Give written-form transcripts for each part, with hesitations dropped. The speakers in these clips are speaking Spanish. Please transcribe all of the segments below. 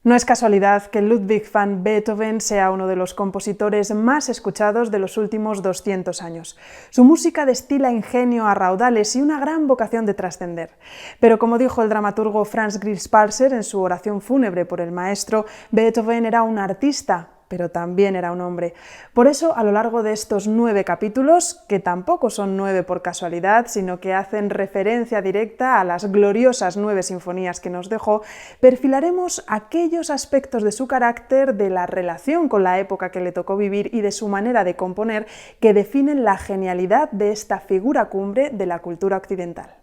No es casualidad que Ludwig van Beethoven sea uno de los compositores más escuchados de los últimos 200 años. Su música destila ingenio a raudales y una gran vocación de trascender. Pero como dijo el dramaturgo Franz Grillparzer en su oración fúnebre por el maestro, Beethoven era un artista, pero también era un hombre. Por eso, a lo largo de estos 9 capítulos, que tampoco son 9 por casualidad, sino que hacen referencia directa a las gloriosas 9 sinfonías que nos dejó, perfilaremos aquellos aspectos de su carácter, de la relación con la época que le tocó vivir y de su manera de componer que definen la genialidad de esta figura cumbre de la cultura occidental.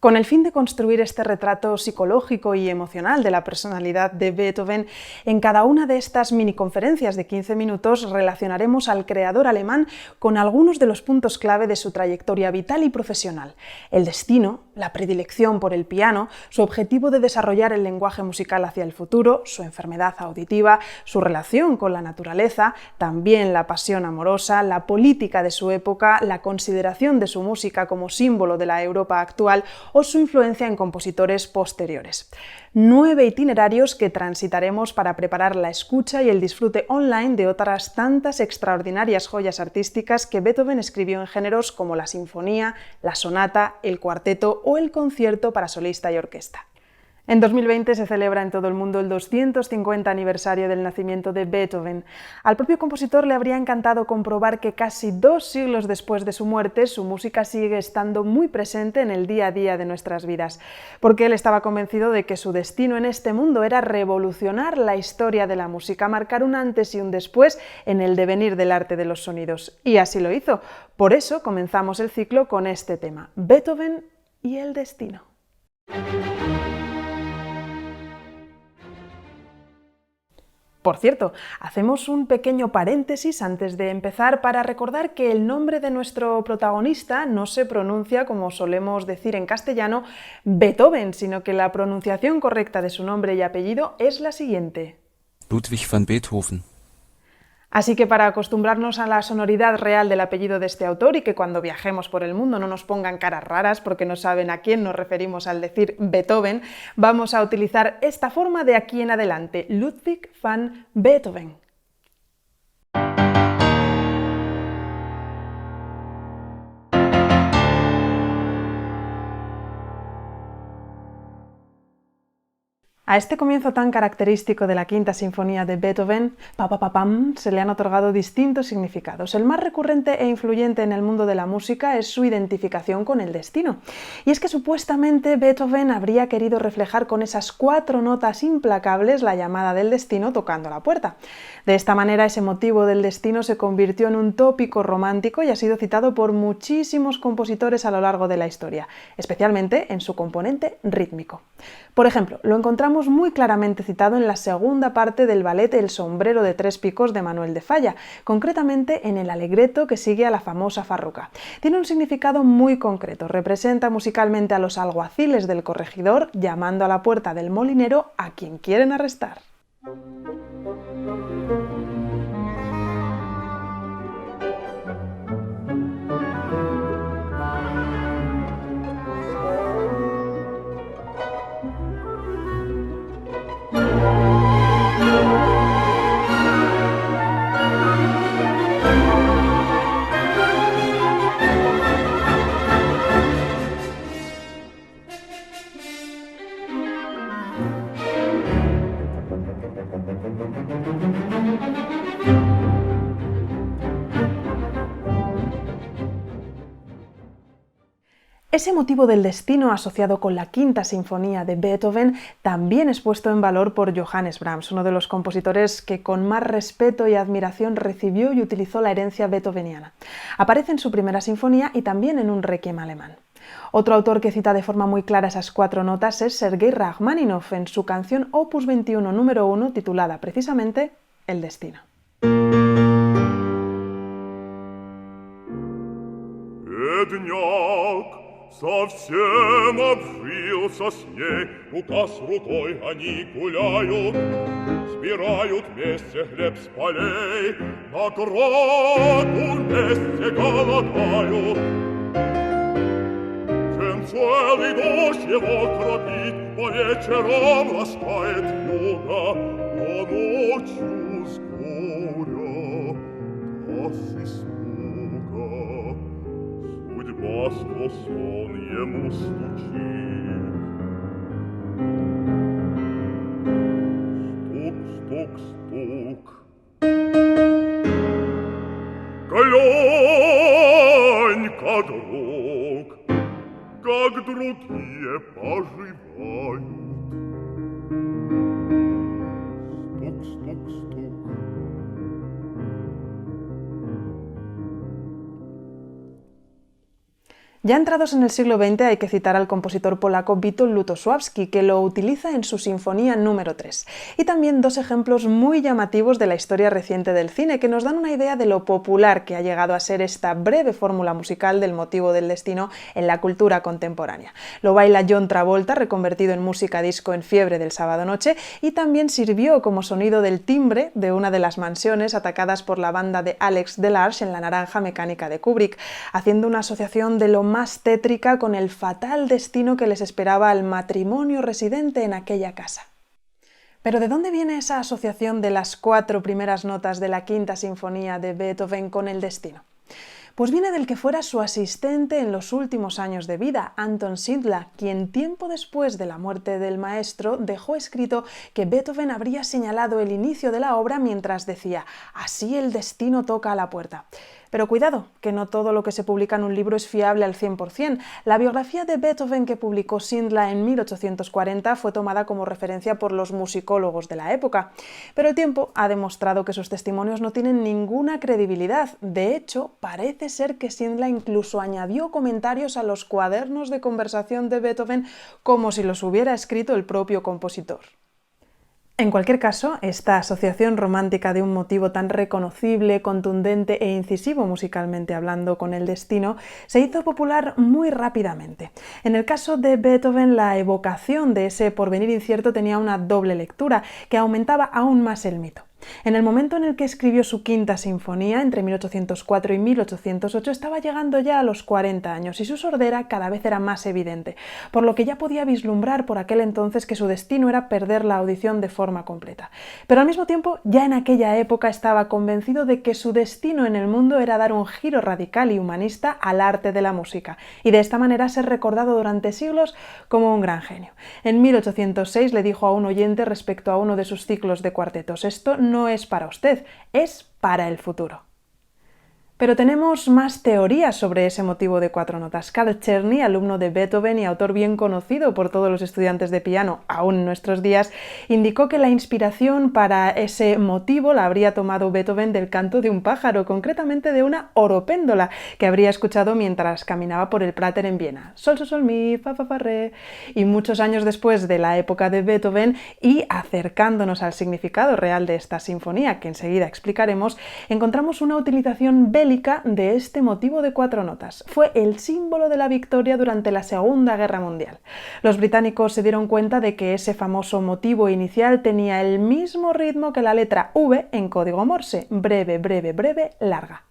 Con el fin de construir este retrato psicológico y emocional de la personalidad de Beethoven, en cada una de estas miniconferencias de 15 minutos relacionaremos al creador alemán con algunos de los puntos clave de su trayectoria vital y profesional: el destino, la predilección por el piano, su objetivo de desarrollar el lenguaje musical hacia el futuro, su enfermedad auditiva, su relación con la naturaleza, también la pasión amorosa, la política de su época, la consideración de su música como símbolo de la Europa actual o su influencia en compositores posteriores. 9 itinerarios que transitaremos para preparar la escucha y el disfrute online de otras tantas extraordinarias joyas artísticas que Beethoven escribió en géneros como la sinfonía, la sonata, el cuarteto o el concierto para solista y orquesta. En 2020 se celebra en todo el mundo el 250 aniversario del nacimiento de Beethoven. Al propio compositor le habría encantado comprobar que casi 2 siglos después de su muerte, su música sigue estando muy presente en el día a día de nuestras vidas, porque él estaba convencido de que su destino en este mundo era revolucionar la historia de la música, marcar un antes y un después en el devenir del arte de los sonidos. Y así lo hizo. Por eso comenzamos el ciclo con este tema: Beethoven y el destino. Por cierto, hacemos un pequeño paréntesis antes de empezar para recordar que el nombre de nuestro protagonista no se pronuncia, como solemos decir en castellano, Beethoven, sino que la pronunciación correcta de su nombre y apellido es la siguiente: Ludwig van Beethoven. Así que para acostumbrarnos a la sonoridad real del apellido de este autor y que cuando viajemos por el mundo no nos pongan caras raras porque no saben a quién nos referimos al decir Beethoven, vamos a utilizar esta forma de aquí en adelante: Ludwig van Beethoven. A este comienzo tan característico de la Quinta Sinfonía de Beethoven, se le han otorgado distintos significados. El más recurrente e influyente en el mundo de la música es su identificación con el destino. Y es que supuestamente Beethoven habría querido reflejar con esas 4 notas implacables la llamada del destino tocando a la puerta. De esta manera, ese motivo del destino se convirtió en un tópico romántico y ha sido citado por muchísimos compositores a lo largo de la historia, especialmente en su componente rítmico. Por ejemplo, lo encontramos muy claramente citado en la segunda parte del ballet El sombrero de 3 picos de Manuel de Falla, concretamente en el allegretto que sigue a la famosa farruca. Tiene un significado muy concreto: representa musicalmente a los alguaciles del corregidor llamando a la puerta del molinero a quien quieren arrestar. Ese motivo del destino asociado con la Quinta Sinfonía de Beethoven también es puesto en valor por Johannes Brahms, uno de los compositores que con más respeto y admiración recibió y utilizó la herencia beethoveniana. Aparece en su primera sinfonía y también en un requiem alemán. Otro autor que cita de forma muy clara esas 4 notas es Sergei Rachmaninoff en su canción Opus 21 número 1, titulada precisamente El destino. Совсем обжился с ней, рука с рукой они гуляют, собирают вместе хлеб с полей, награду вместе голодают. Чем целый дождь его кропит, по вечерам ласкает юга, но ночью с горя даст испуга. Судьба сквозь сон ему стучит. Стук, стук, стук. Глянь-ка, друг, как другие поживают. Стук, стук, стук. Ya entrados en el siglo XX hay que citar al compositor polaco Witold Lutosławski, que lo utiliza en su Sinfonía número 3, y también dos ejemplos muy llamativos de la historia reciente del cine, que nos dan una idea de lo popular que ha llegado a ser esta breve fórmula musical del motivo del destino en la cultura contemporánea. Lo baila John Travolta, reconvertido en música disco en Fiebre del sábado noche, y también sirvió como sonido del timbre de una de las mansiones atacadas por la banda de Alex Delarge en La naranja mecánica de Kubrick, haciendo una asociación de lo más tétrica con el fatal destino que les esperaba al matrimonio residente en aquella casa. Pero ¿de dónde viene esa asociación de las 4 primeras notas de la Quinta Sinfonía de Beethoven con el destino? Pues viene del que fuera su asistente en los últimos años de vida, Anton Schindler, quien tiempo después de la muerte del maestro dejó escrito que Beethoven habría señalado el inicio de la obra mientras decía «Así el destino toca a la puerta». Pero cuidado, que no todo lo que se publica en un libro es fiable al 100%. La biografía de Beethoven que publicó Schindler en 1840 fue tomada como referencia por los musicólogos de la época. Pero el tiempo ha demostrado que sus testimonios no tienen ninguna credibilidad. De hecho, parece ser que Schindler incluso añadió comentarios a los cuadernos de conversación de Beethoven como si los hubiera escrito el propio compositor. En cualquier caso, esta asociación romántica de un motivo tan reconocible, contundente e incisivo musicalmente hablando con el destino se hizo popular muy rápidamente. En el caso de Beethoven, la evocación de ese porvenir incierto tenía una doble lectura que aumentaba aún más el mito. En el momento en el que escribió su Quinta Sinfonía, entre 1804 y 1808, estaba llegando ya a los 40 años y su sordera cada vez era más evidente, por lo que ya podía vislumbrar por aquel entonces que su destino era perder la audición de forma completa. Pero al mismo tiempo, ya en aquella época estaba convencido de que su destino en el mundo era dar un giro radical y humanista al arte de la música, y de esta manera ser recordado durante siglos como un gran genio. En 1806 le dijo a un oyente respecto a uno de sus ciclos de cuartetos: «Esto no es para usted, es para el futuro». Pero tenemos más teorías sobre ese motivo de 4 notas. Carl Czerny, alumno de Beethoven y autor bien conocido por todos los estudiantes de piano, aún en nuestros días, indicó que la inspiración para ese motivo la habría tomado Beethoven del canto de un pájaro, concretamente de una oropéndola, que habría escuchado mientras caminaba por el Prater en Viena. Sol, sol, sol, mi, fa, fa, fa, re. Y muchos años después de la época de Beethoven, y acercándonos al significado real de esta sinfonía, que enseguida explicaremos, encontramos una utilización bélica de este motivo de 4 notas. Fue el símbolo de la victoria durante la Segunda Guerra Mundial. Los británicos se dieron cuenta de que ese famoso motivo inicial tenía el mismo ritmo que la letra V en código Morse: breve, breve, breve, larga.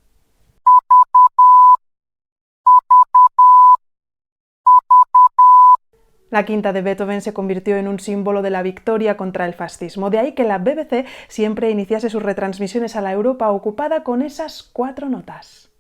La Quinta de Beethoven se convirtió en un símbolo de la victoria contra el fascismo, de ahí que la BBC siempre iniciase sus retransmisiones a la Europa ocupada con esas 4 notas.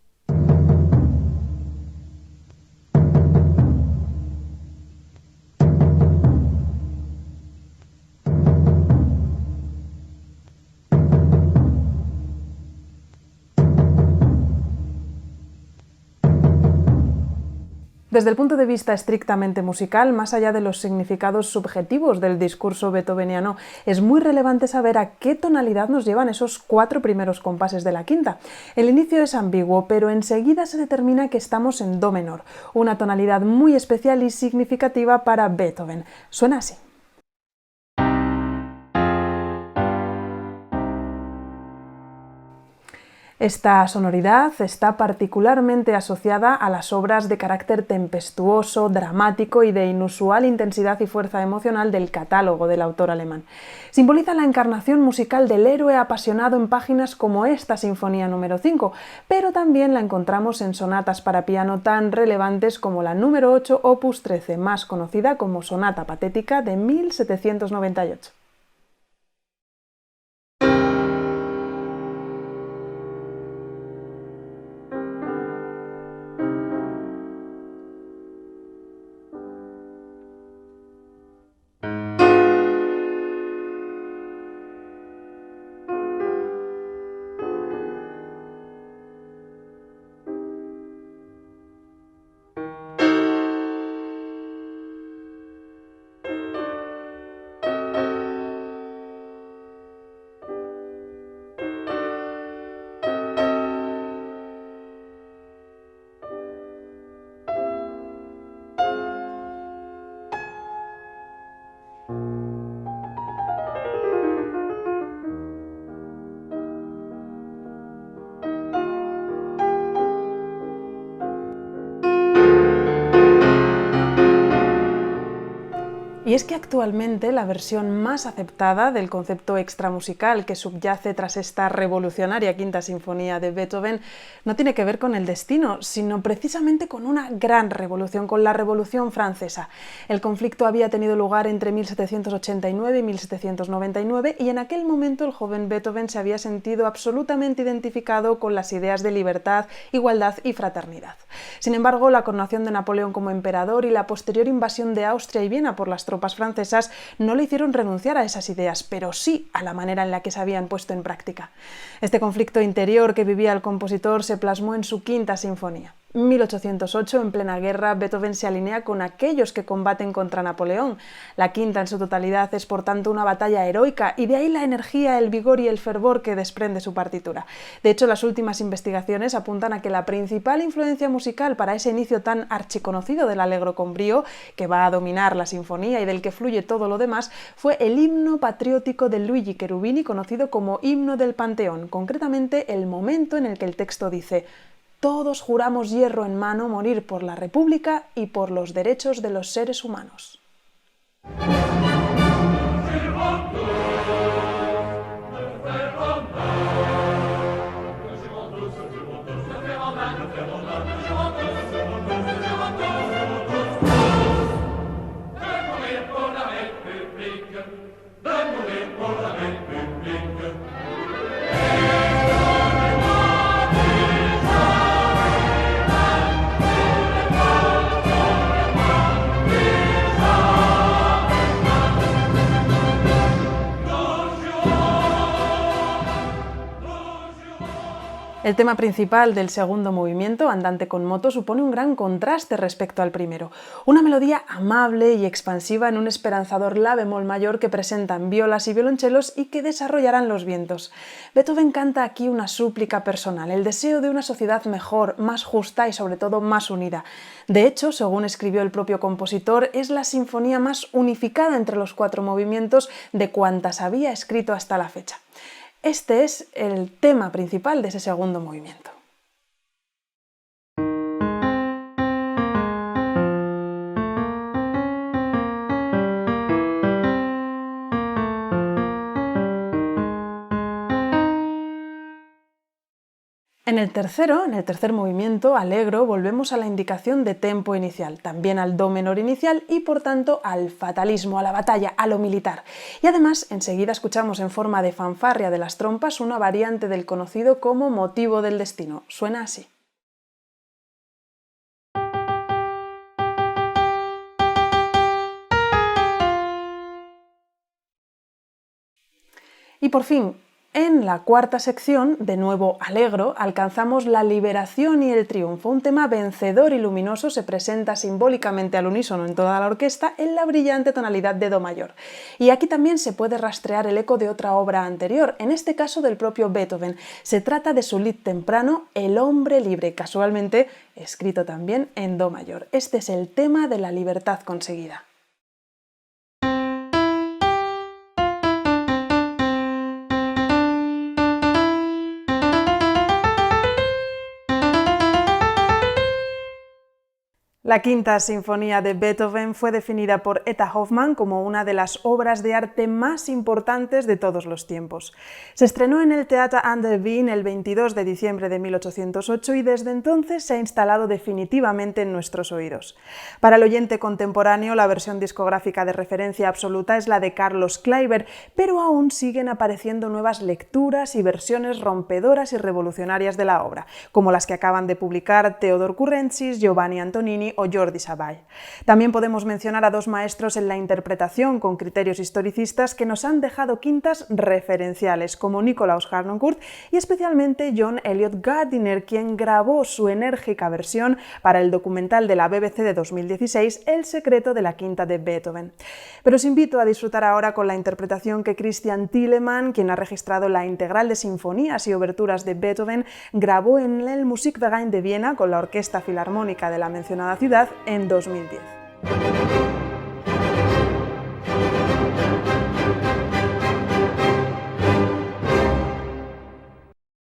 Desde el punto de vista estrictamente musical, más allá de los significados subjetivos del discurso beethoveniano, es muy relevante saber a qué tonalidad nos llevan esos 4 primeros compases de la quinta. El inicio es ambiguo, pero enseguida se determina que estamos en do menor, una tonalidad muy especial y significativa para Beethoven. Suena así. Esta sonoridad está particularmente asociada a las obras de carácter tempestuoso, dramático y de inusual intensidad y fuerza emocional del catálogo del autor alemán. Simboliza la encarnación musical del héroe apasionado en páginas como esta Sinfonía número 5, pero también la encontramos en sonatas para piano tan relevantes como la número 8, opus 13, más conocida como Sonata Patética de 1798. Y es que actualmente la versión más aceptada del concepto extramusical que subyace tras esta revolucionaria Quinta Sinfonía de Beethoven no tiene que ver con el destino, sino precisamente con una gran revolución, con la Revolución Francesa. El conflicto había tenido lugar entre 1789 y 1799 y en aquel momento el joven Beethoven se había sentido absolutamente identificado con las ideas de libertad, igualdad y fraternidad. Sin embargo, la coronación de Napoleón como emperador y la posterior invasión de Austria y Viena por las tropas francesas no le hicieron renunciar a esas ideas, pero sí a la manera en la que se habían puesto en práctica. Este conflicto interior que vivía el compositor se plasmó en su Quinta Sinfonía. En 1808, en plena guerra, Beethoven se alinea con aquellos que combaten contra Napoleón. La quinta en su totalidad es, por tanto, una batalla heroica, y de ahí la energía, el vigor y el fervor que desprende su partitura. De hecho, las últimas investigaciones apuntan a que la principal influencia musical para ese inicio tan archiconocido del Allegro con brío, que va a dominar la sinfonía y del que fluye todo lo demás, fue el himno patriótico de Luigi Cherubini, conocido como Himno del Panteón, concretamente el momento en el que el texto dice: «Todos juramos hierro en mano morir por la República y por los derechos de los seres humanos». El tema principal del segundo movimiento, Andante con moto, supone un gran contraste respecto al primero. Una melodía amable y expansiva en un esperanzador la bemol mayor que presentan violas y violonchelos y que desarrollarán los vientos. Beethoven canta aquí una súplica personal, el deseo de una sociedad mejor, más justa y sobre todo más unida. De hecho, según escribió el propio compositor, es la sinfonía más unificada entre los 4 movimientos de cuantas había escrito hasta la fecha. Este es el tema principal de ese segundo movimiento. En el tercer movimiento, Allegro, volvemos a la indicación de tempo inicial, también al do menor inicial y por tanto al fatalismo, a la batalla, a lo militar. Y además, enseguida escuchamos en forma de fanfarria de las trompas una variante del conocido como motivo del destino. Suena así. Y por fin, en la cuarta sección, de nuevo Allegro, alcanzamos la liberación y el triunfo. Un tema vencedor y luminoso se presenta simbólicamente al unísono en toda la orquesta en la brillante tonalidad de do mayor. Y aquí también se puede rastrear el eco de otra obra anterior, en este caso del propio Beethoven. Se trata de su lied temprano, El hombre libre, casualmente escrito también en do mayor. Este es el tema de la libertad conseguida. La Quinta Sinfonía de Beethoven fue definida por Etta Hoffmann como una de las obras de arte más importantes de todos los tiempos. Se estrenó en el Theater an der Wien el 22 de diciembre de 1808 y desde entonces se ha instalado definitivamente en nuestros oídos. Para el oyente contemporáneo, la versión discográfica de referencia absoluta es la de Carlos Kleiber, pero aún siguen apareciendo nuevas lecturas y versiones rompedoras y revolucionarias de la obra, como las que acaban de publicar Theodor Kurentzis, Giovanni Antonini o Jordi Savall. También podemos mencionar a dos maestros en la interpretación con criterios historicistas que nos han dejado quintas referenciales, como Nikolaus Harnoncourt y especialmente John Eliot Gardiner, quien grabó su enérgica versión para el documental de la BBC de 2016, El secreto de la Quinta de Beethoven. Pero os invito a disfrutar ahora con la interpretación que Christian Thielemann, quien ha registrado la integral de sinfonías y oberturas de Beethoven, grabó en el Musikverein de Viena con la Orquesta Filarmónica de la mencionada ciudad en 2010.